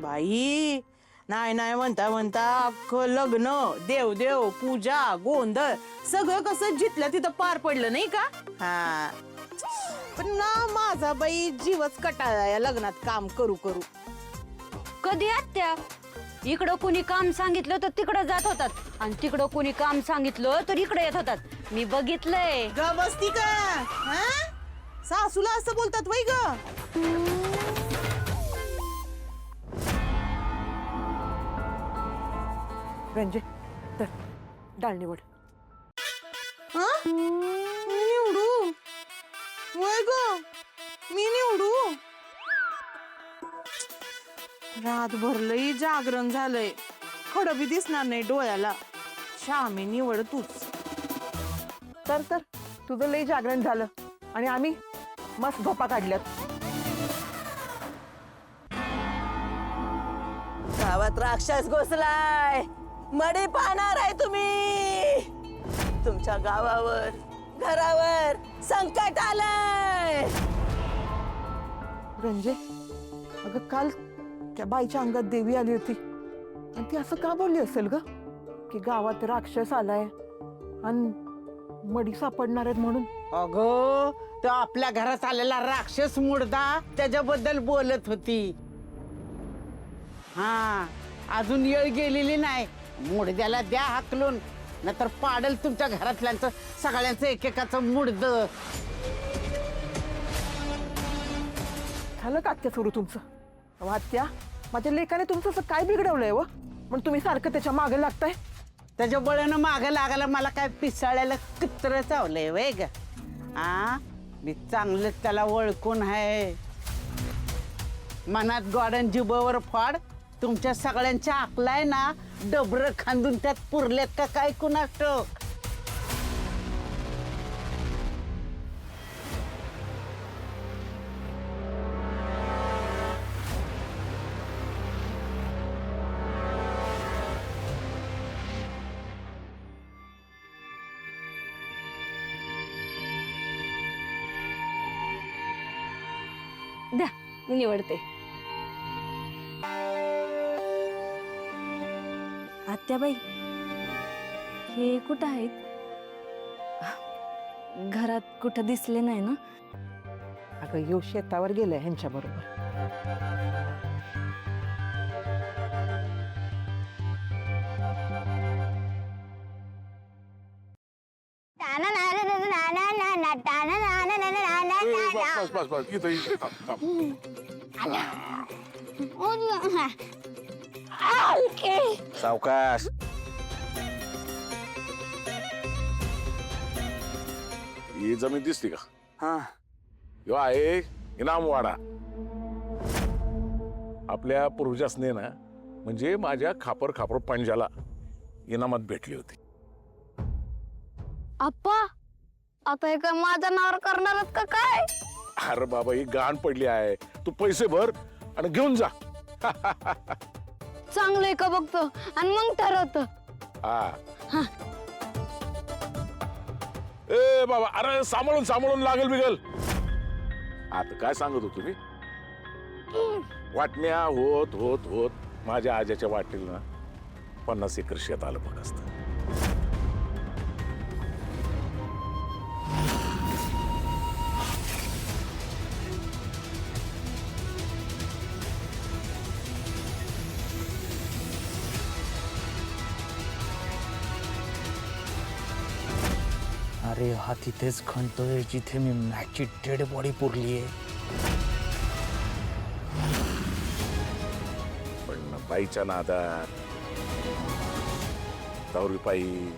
बाई नाही नाही म्हणता म्हणता अख्खं लग्न देव देव पूजा गोंधळ सगळं कसं जिथल्या तिथं पार पडलं नाही का? हा पण ना माझा बाई जीवच कटाळला या लग्नात काम करू करू. कधी आत्या इकडं कुणी काम सांगितलं तर तिकडं जात होतात आणि तिकडं कुणी काम सांगितलं तर इकडे येत होतात. मी बघितलंय. ग बसती का? हा सासूला असं बोलतात वै ग? रंजे तर डाळ निवड. हा? मी निवडू? वय ग मी निवडू? रात भरलंही जागरण झालंय, खडं बी दिसणार नाही डोळ्याला. श्यामी निवड तूच. तर तुझं लई जागरण झालं आणि आम्ही मस्त झोपा काढल्यात. गावात राक्षस घुसलाय, मडी पाहणार आहे तुम्ही. तुमच्या गावावर घरावर संकट आलंय. रंजे अगं काल त्या बाईच्या अंगात देवी आली होती आणि ती असं का बोलली असेल ग की गावात राक्षस आलाय आणि मडी सापडणार आहेत म्हणून? अगं तो आपल्या घरात आलेला राक्षस मुर्दा त्याच्याबद्दल बोलत होती. हा अजून येळ गेलेली नाही. मुडद्याला द्या हाकलून, नाहीतर पाडल तुमच्या घरातल्यांचं सगळ्यांचं एकेकाचं मुडद. झालं का आत्या सुरू तुमचं? अहो आत्या, माझ्या लेकाने तुमचं असं काय बिघडवलंय व पण तुम्ही सारखं त्याच्या मागे लागताय? त्याच्या बळानं मागं लागायला मला काय पिसाळ्याला कुत्र चावलंय वय ग? आ मी चांगलंच त्याला ओळखून आहे. मनात गोडन जिभेवर फाड. तुमच्या सगळ्यांच्या आकलाय ना डबरं खांदून त्यात पुरलेत का काय कुणास ठाऊक. द्या मी निवडते. आत्याबाई हे कुठं आहेत? घरात कुठं दिसले नाही ना? अगं येऊ शेतावर गेलाय ह्यांच्या बरोबर. बस इथं सावकाश. ही जमीन दिसती का? हा यो आहे इनामवाडा. आपल्या पूर्वजासने ना म्हणजे माझ्या खापर खापर पंजाला इनामात भेटली होती. आप्पा आता हे काय माझ्या नावावर करणारच का काय? अरे बाबा ही गाण पडली आहे. तू पैसे भर आणि घेऊन जा. चांगलंय का बघतो आणि मग ठरवतो. हा ए बाबा, अरे सांभाळून सांभाळून लागल बिगल. आता काय सांगत होतो तुम्ही? वाटण्या होत होत होत माझ्या आज्याच्या वाटेल ना 50 एकर शेत आलं बघ असतं. अरे हा तिथेच खणतोय जिथे मी मॅचची डेड बॉडी पुरलीये. पण बाईच्या नादात, दौरीपायी,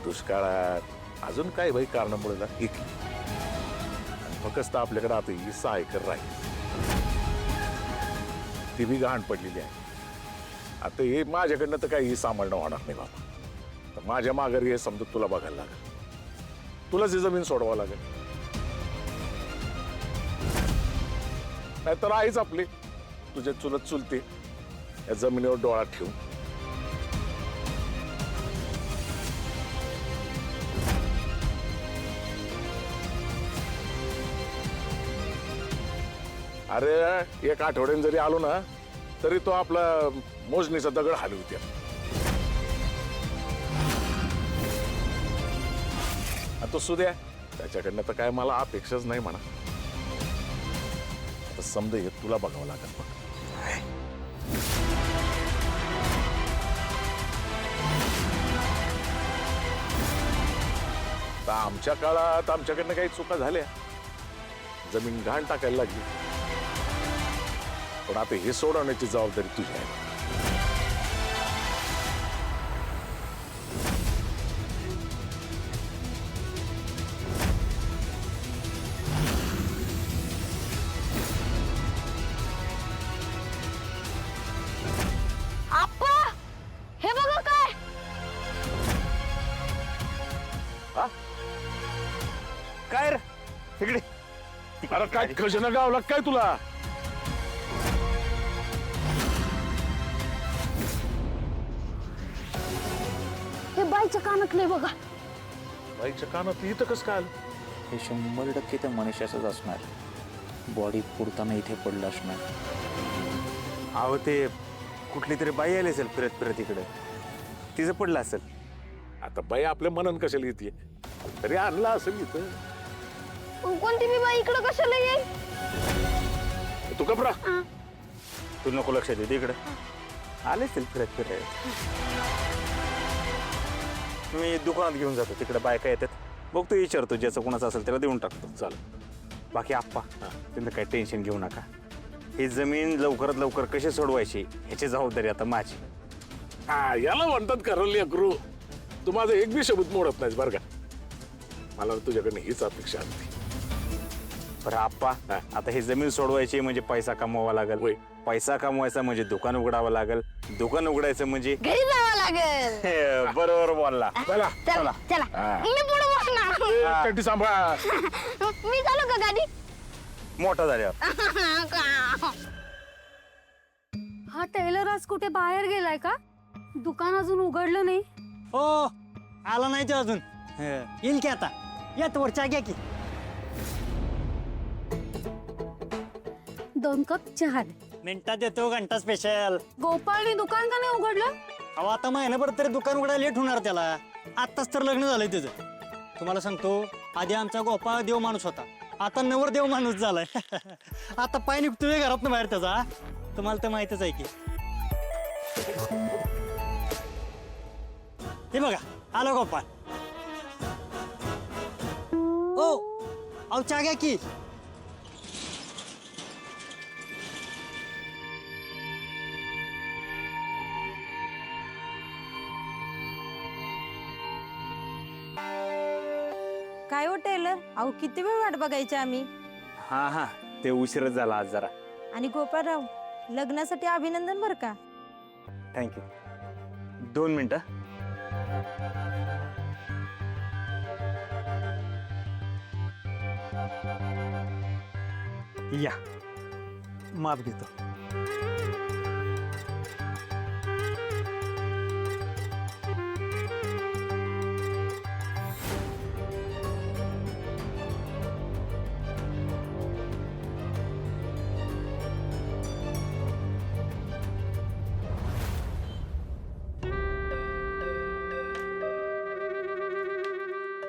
दुष्काळात अजून काय बाई कारणामुळे ना इकली. फक्त आपल्याकडे आता ही 6 एकर राहील. ती बी गहाण पडलेली आहे. आता हे माझ्याकडनं तर काही सांभाळणं होणार नाही बाबा. तर माझ्या माघारी हे समजून तुला बघायला लागेल. तुलाच ही जमीन सोडवावं लागेल. नाहीतर आईच आपली तुझ्या चुलत चुलते या जमिनीवर डोळा ठेवून अरे एक आठवड्याने जरी आलो ना तरी तो आपला मोजणीचा दगड हलवते. आणि तो सुद्या त्याच्याकडनं तर काय मला अपेक्षाच नाही म्हणा. आता समजा हे तुला बघावं लागेल बघ. तर आमच्या काळात आमच्याकडनं काही चुका झाल्या, जमीन घाण टाकायला लागली, पण आता हे सोडवण्याची जबाबदारी तुझी आहे. आप्पा हे बघा काय. काय रे तिकडे अरे काय खजना गावला काय तुला? हे बाईच्या कानातले बघा. बाईच्या कानात इथं कसं काय आलं? हे 100% त्या मनुष्याचंच असणार. बॉडी पुरताना इथे पडलं असणार. अहो ते कुठली तरी बाई आली असेल फिरत फिरत इकडे, तिचं पडलं असेल. आता बाई आपल्या मनन कशाला येते, तरी आणला असेल इथं. कोणती बी बाई इकडं कशाला येईल? तू कपडा तू नको लक्ष दे इकडे. आले असेल फिरत फिरत. मी दुकानात घेऊन जातो, तिकडे बायका येतात. बघतो विचारतो, ज्याचं कोणाचं असेल त्याला देऊन टाकतो. चाल. बाकी आप्पा त्यांना काही टेन्शन घेऊ नका. ही जमीन लवकरात लवकर कशी सोडवायची ह्याची जबाबदारी आता माझी. हा, याला म्हणतात करवली अक्रू. तू माझं एक बी शब्द मोडत नाहीस बरं का. मला तुझ्याकडनं हीच अपेक्षा असते. बरं आप्पा, आता ही जमीन सोडवायची म्हणजे पैसा कमवावा लागेल. होय. पैसा कमवायचा म्हणजे दुकान उघडावं लागेल. दुकान उघडायचं म्हणजे घरी जावं लागेल. हे, बरोबर बोलला. चला चला चला हा. मी पुढे बसणार. ए, कटी सांभाळ. मी चालू का गाडी? मोठा झाल्यावर. हा टेलर आज कुठे बाहेर गेलाय का? दुकान अजून उघडलं नाही. हो आला नाही तो अजून. येईल की आता. या तर वरच्या घ्या की. 2 कप चहा. मिनिटात देतो, घंटा स्पेशल. गोपाळने दुकान का नाही उघडलं? अहो आता महिनाभर तरी दुकान उघडायला लेट होणार त्याला. आत्ताच तर लग्न झालंय त्याचं. तुम्हाला सांगतो, आधी आमचा गोपाळ देव माणूस होता, आता नवर देव माणूस झालाय. आता पाय निघतोय घरातनं बाहेर त्याचा. तुम्हाला तर माहितच आहे की. हे बघा आलो गोपाळ. ओ अहो चहा घ्या की. काय हो टेलर, अहो किती वेळ वाट बघायची आम्ही. हा हा, ते उशीरच झाला आज जरा. आणि गोपाळराव, लग्नासाठी अभिनंदन बर का. थँक्यू. 2 मिनिटं. या माप घेतो.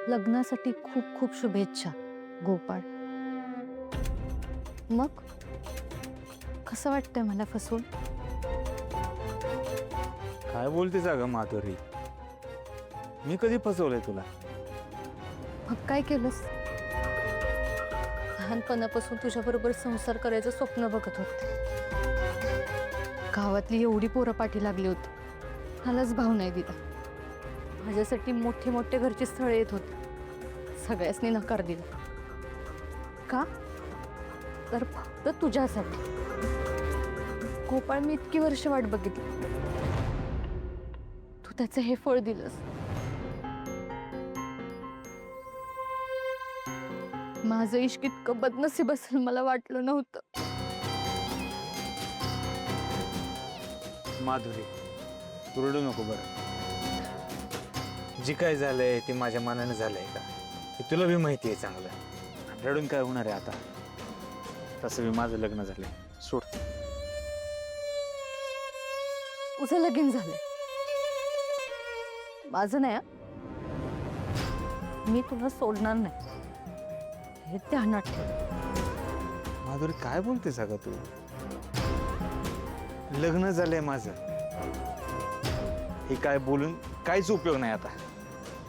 लग्नासाठी खूप खूप शुभेच्छा गोपाळ. मग कसं वाटतंय मला फसवून? काय बोलतेस अगं माधुरी? मी कधी फसवलंय तुला? मग काय केलंस? लहानपणापासून तुझ्याबरोबर संसार करायचं स्वप्न बघत होते. गावातली एवढी पोरं पाठी लागली होती, मलाच भाव नाही दिला. माझ्यासाठी मोठे मोठे घरची स्थळे येत होते, सगळ्यांनी नकार दिला. का? तर फक्त तुझ्यासाठी. गोपाळ, मी इतकी वर्ष वाट बघितली, तू त्याचं हे फळ दिलंस. माझं इश्क इतकं बदनसीब असेल मला वाटलं नव्हतं. माधुरी, तू रडू नको बरं. जे काय झालंय ते माझ्या मनाने झालंय का हे तुला बी माहिती आहे चांगलं. रडून काय होणार आहे आता? तसं बी माझं लग्न झालंय, सोड. तुझं लगीन झालंय, माझं नाही हं. मी तुला सोडणार नाही, हे ध्यानात ठेव. माधुरी काय बोलते सगळं तू? लग्न झालंय माझं, हे काय बोलून काहीच उपयोग नाही आता.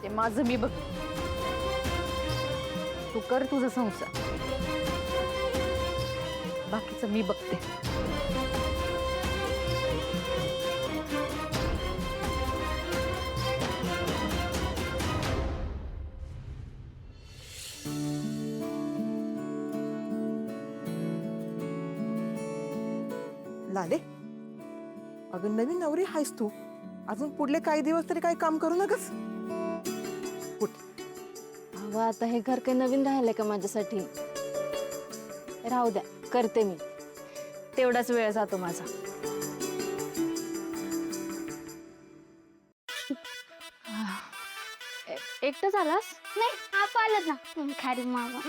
ते माझं मी बघ, तू कर तुझं संसार, बाकीचं मी बघते. लाले, अगं नवीन नवरी आहेस तू, अजून पुढले काही दिवस तरी काही काम करू नकस. अहो आता हे घर काही नवीन राहिलंय का माझ्यासाठी? राहू द्या, करते मी. तेवढाच वेळ जातो माझा. एकटंच आलास? नाही आप आलं ना खारी मावा.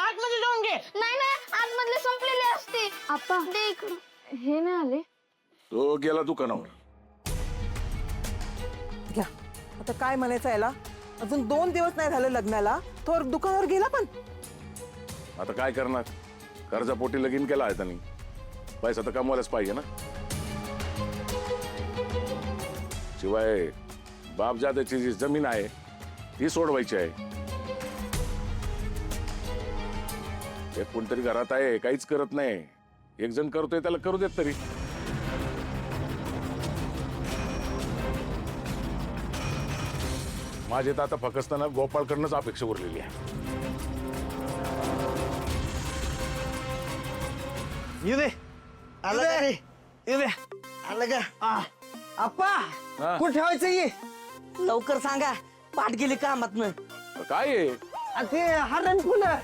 आतमध्ये जाऊन घे. नाही ना आतमधले संपलेले असते. आप्पा दे इकडं. हे नाही आले. तो गेला दुकानावर. घ्या, आता काय म्हणायचं याला, अजून 2 दिवस नाही झालं लग्नाला, तो दुकानावर गेला. पण आता काय करणार, कर्जापोटी लगीन केला आहे त्यांनी, पैसा तर कमवायलाच पाहिजे ना. शिवाय बापजाद्याची जी जमीन आहे ती सोडवायची आहे. एक कोणतरी घरात आहे, काहीच करत नाही, एक जण करतोय, त्याला करू देत तरी. माझे तर आता फकस्ताना गोपाळकडनंच अपेक्षा उरलेली आहे. येऊ दे, आलं का रे? येऊ दे, आलं का? आप्पा हा. कुठे ठेवायचं ये? लवकर सांगा, पाठ गेली कामातनं. काय आहे? ते हरण फुलं.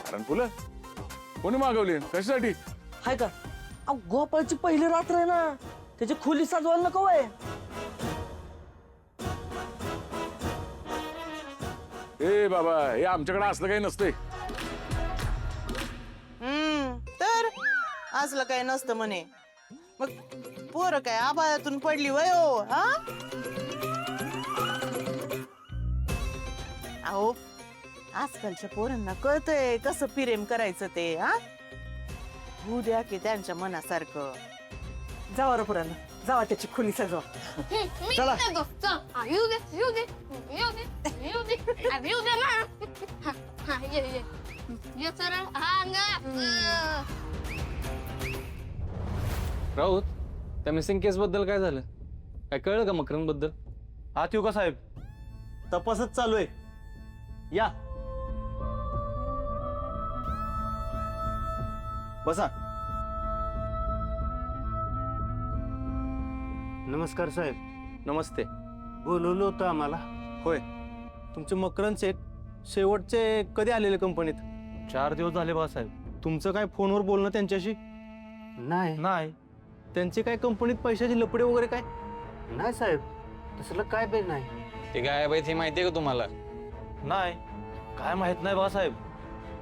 कारण फुलं कोणी मागवली, कशासाठी? हाय का? अहो गोपाळची पहिली रात्र आहे ना, त्याची खोली सजवायला नको आहे. ए बाबा, हे आमच्याकडे असलं काही नसतंय. तर असलं काय नसतं म्हणे. मग पोरं काय आबाळातून पडली वय हो? हा अहो, आजकालच्या पोरांना कळतंय कसं प्रेम करायचं ते. हा होऊ द्या की त्यांच्या मनासारखं. जावा रे पुराला, जावा त्याची खोली सजवा. मी चला. देतो. चल. हा, येऊ दे येऊ दे येऊ दे येऊ दे. अरे येऊ दे ना. हा, हा, ये ये सरळ. हा अंगा. राऊत, त्या मिसिंग केस बद्दल काय झालं? काय कळलं का मकरन बद्दल? आत येऊ का साहेब? तपासच चालू आहे, या बसा. नमस्कार साहेब. नमस्ते. बोलवलं होतं आम्हाला? होय. तुमचे मकरन सेठ शेवटचे कधी आलेले कंपनीत? 4 दिवस झाले बा साहेब. तुमचं काय फोनवर बोलणं त्यांच्याशी? नाही नाही. त्यांचे काय कंपनीत पैशाचे लपडे वगैरे काय? नाही साहेब, तसलं काय बी नाही. ते गायब आहेत हे माहिती आहे का तुम्हाला? नाही, काय माहित नाही बा साहेब.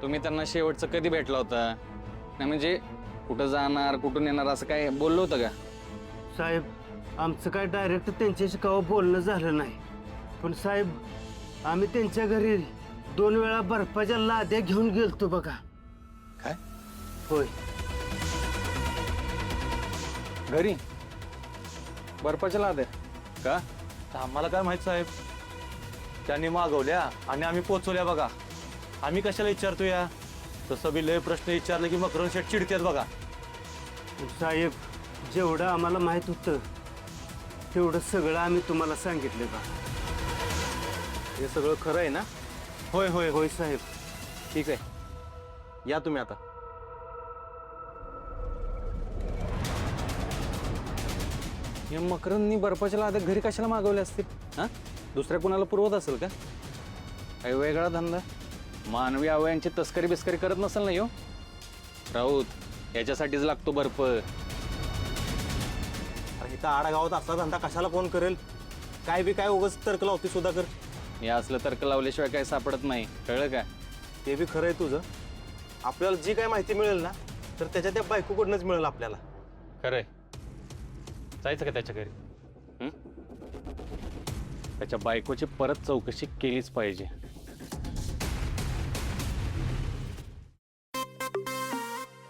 तुम्ही त्यांना शेवटचं कधी भेटला होता? नाही म्हणजे कुठं जाणार, कुठून येणार असं काय बोललो होतं का? साहेब, आमचं काय डायरेक्ट त्यांच्याशी केव्हा बोलणं झालं नाही. पण साहेब, आम्ही त्यांच्या घरी 2 वेळा बर्फाच्या लाद्या घेऊन गेलतो बघा. काय? होय. घरी बर्फाच्या लाद्या का? तर आम्हाला काय माहित साहेब. त्यांनी मागवल्या आणि आम्ही पोचवल्या बघा. आम्ही कशाला विचारतो या? तसं बी लय प्रश्न विचारले की मकरन शेठ चिडतात बघा. साहेब, जेवढं आम्हाला माहित होतं तेवढं सगळं आम्ही तुम्हाला सांगितलं बा. हे सगळं खरं आहे ना? होय होय होय साहेब. ठीक आहे, या तुम्ही आता. या मकरननी बर्फाच्या लाद्या घरी कशाला मागवल्या असतील? हा, दुसऱ्या कुणाला पुरवत असेल का? काही वेगळा धंदा? मानवी अवयांची तस्करी बिस्करी करत नसेल ना यो? राऊत, याच्यासाठीच लागतो बर्फ. अरे इथं आडागावात असला धंदा कशाला कोण करेल? काय बी काय उगाच तर्क लावते सुधाकर. हे असलं तर्क लावल्याशिवाय काही सापडत नाही, कळलं का? ते बी खरं आहे तुझं. आपल्याला जी काय माहिती मिळेल ना, तर त्याच्या त्या बायकोकडनंच मिळेल आपल्याला. खरंय जायचं का त्याच्या घरी? त्याच्या बायकोची परत चौकशी केलीच पाहिजे.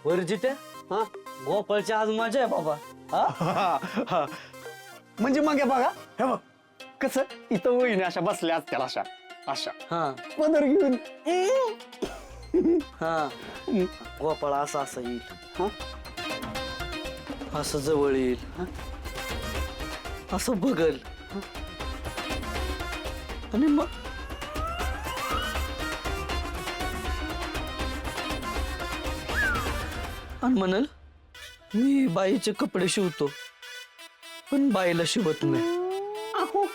वरजित्या हा गोपाळच्या आज मजा आहे बाबा. हा म्हणजे मग हे बघा हे बघ कसं इथं वहिनी अशा बसल्या असत्याला अशा अशा हा पदर घेऊन हा गोपाळ असं असं येईल हा असं जवळ येईल हा? असं बघल हा? आणि मग आणि म्हणाल मी बाईचे कपडे शिवतो पण बाईला शिवत नाही. अहो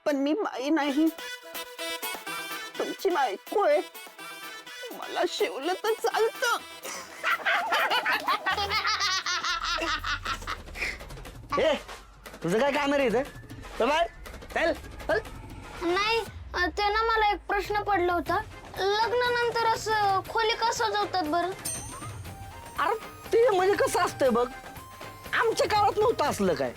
पण मी बाई नाही, तुमची बायको आहे. मला शिवलं तर चालतं. ए तुझं काय काम रे इथं? चल चल. नाही ते ना मला एक प्रश्न पडला होता. लग्नानंतर असं खोली का सजवतात बरं? अरे ते म्हणजे कसं असतंय बघ, आमच्या काळात नव्हतं असलं काय,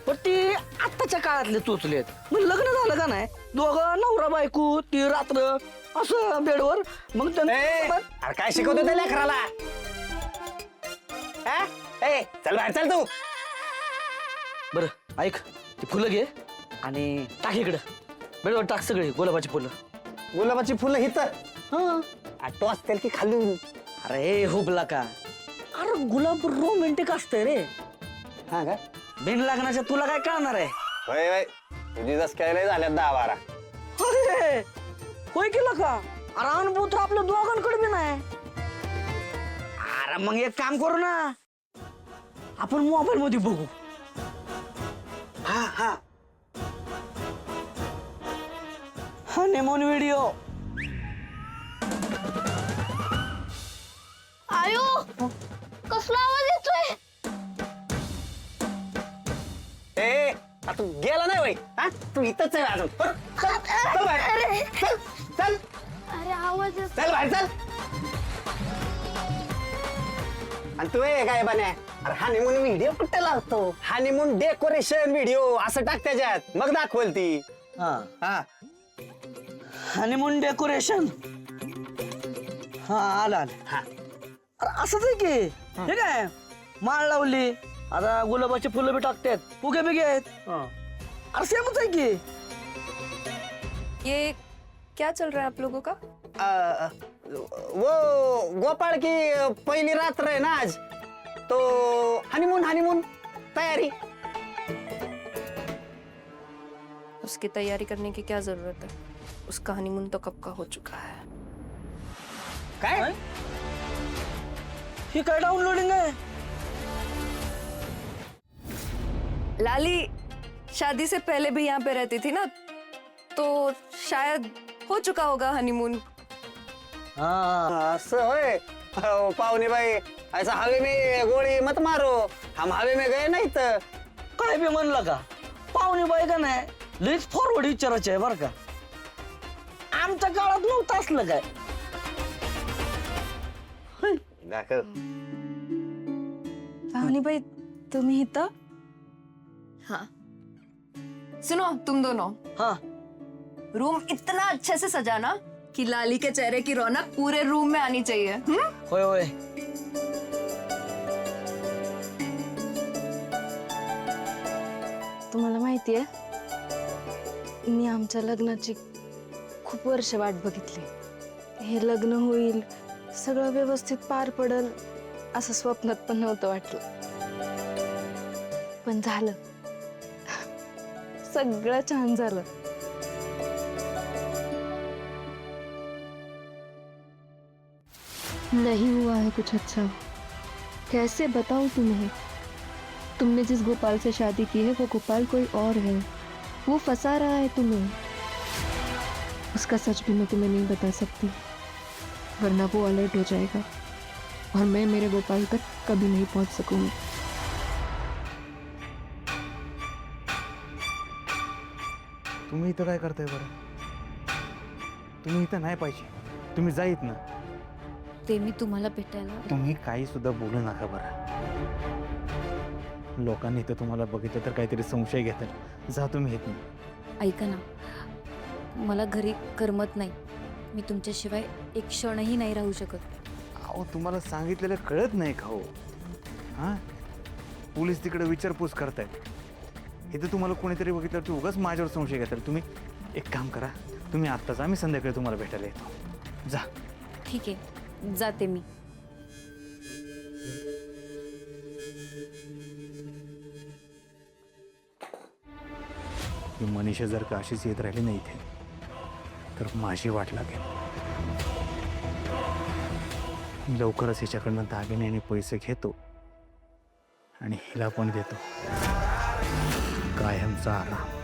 पण ते आत्ताच्या काळातले चोचलेत. मग लग्न झालं का नाही, दोघं नवरा बायको ती रात्र असं बेडवर मग अरे काय शिकवतो त्या लेकराला? चल बाहेर चल तू. बरं ऐक, ती फुलं घे आणि टाक इकडं बेडवर टाक सगळी गुलाबाची फुलं. गुलाबाची फुलं हिथं हा आटो असतील की खालून? अरे हुबला का, अरे गुलाब रोमॅन्टिक असतंय रे. हा का? बिन लागण्याच्या तुला काय कळणार आहे? होय तुझी जस काय झाल्यात 10-12. अरे होय केलं का? अरे अनुभव तर आपल्या दोघांकडे बी नाही. अरे मग एक काम करू ना, आपण मोबाईल मध्ये बघू. हा हनीमून व्हिडिओ. आयो कसला आवाज येतोय? ए तू गेला नाही वय हा? तू इथंच आहे अजून. चल चल बाहेर. चल चल अरे आवाज येतो. चल बाहेर चल. आणि तू आहे काय बन्या? अरे हनीमून व्हिडिओ कुठे लावतो? हनीमून डेकोरेशन व्हिडिओ असं टाक त्याच्यात, मग दाखवल ती. हा हनीमून डेकोरेशन. हा आला हा. अरे असंच आहे की हे काय माळ लावली, आता गुलाबाची फुलं बी टाकतात, फुगे बिगे आहेत. अरे सेमच आहे की. ये क्या चल रहा है आप लोगों का? वो गोपाळ की पहिली रात्र आहे ना आज, तो हनीमून तयारी. उसकी तैयारी करने की क्या जरूरत है? उसका हनीमून तो कब का हो चुका है. काय ही काय डाउनलोडिंग आहे? लाली शादी से पहले भी यहाँ पे रहती थी ना, तो शायद हो चुका होगा हनीमून. असं होय. पाहुणे बाई ऐसा हवे में गोळी मत मारो, हम हवे में गए नाही तर. काय बी म्हणलं का, पाहुणे बाई का नाही लईच फॉरवर्ड विचारायचे आहे बरं का. आमच्या काळात नव्हतं असलं काय. दाखव. पाहुणीबाई तुम्ही इथं? हाँ सुनो तुम दोनों, हाँ रूम इतना अच्छे से सजाना कि लाली के चेहरे की रौनक पूरे रूम में आनी चाहिए. होय होय. तुम्हाला माहितीये, मी आमच्या लग्नाची खूप वर्ष वाट बघितली. हे लग्न होईल, सगळं व्यवस्थित पार पडल असं स्वप्नात पण नव्हतं वाटलं, पण झालं. सगळं छान झालं. नहीं हुआ है कुछ अच्छा. कैसे बताऊं तुम्हें? तुमने जिस गोपाल से शादी की है वो गोपाल कोई और है. वो फंसा रहा है तुम्हें. उसका सच भी मैं तुम्हें नहीं बता सकती, वरना वो अलर्ट हो जाएगा और मैं मेरे गोपाल तक कभी नहीं पहुंच सकूंगी. तुम्ही इथं काय करताय बरं? तुम्ही इथं नाही पाहिजे, तुम्ही जा इथनं. ते मी तुम्हाला भेटायला. तुम्ही काही सुद्धा बोलू नका बरं. लोकांनी इथं तुम्हाला बघितलं तर काहीतरी संशय घेतात. जा तुम्ही येत नाही. ऐका ना, मला घरी करमत नाही. मी तुमच्याशिवाय एक क्षणही नाही राहू शकत. अहो तुम्हाला सांगितलेलं कळत नाही का हो? हां, पोलीस तिकडे विचारपूस करतायत. इथं तुम्हाला कोणीतरी बघितलं की उगाच माझ्यावर संशय घेतात. तुम्ही एक काम करा, तुम्ही आत्ताच, आम्ही संध्याकाळी तुम्हाला भेटायला येतो. जा. ठीक आहे, जाते मी. ही मनीषा जर का अशीच येत राहिली नाही इथे तर माझी वाट लागेल. लवकरच हिच्याकडनं दागिने आणि पैसे घेतो आणि हिला पण देतो कायमचा आराम.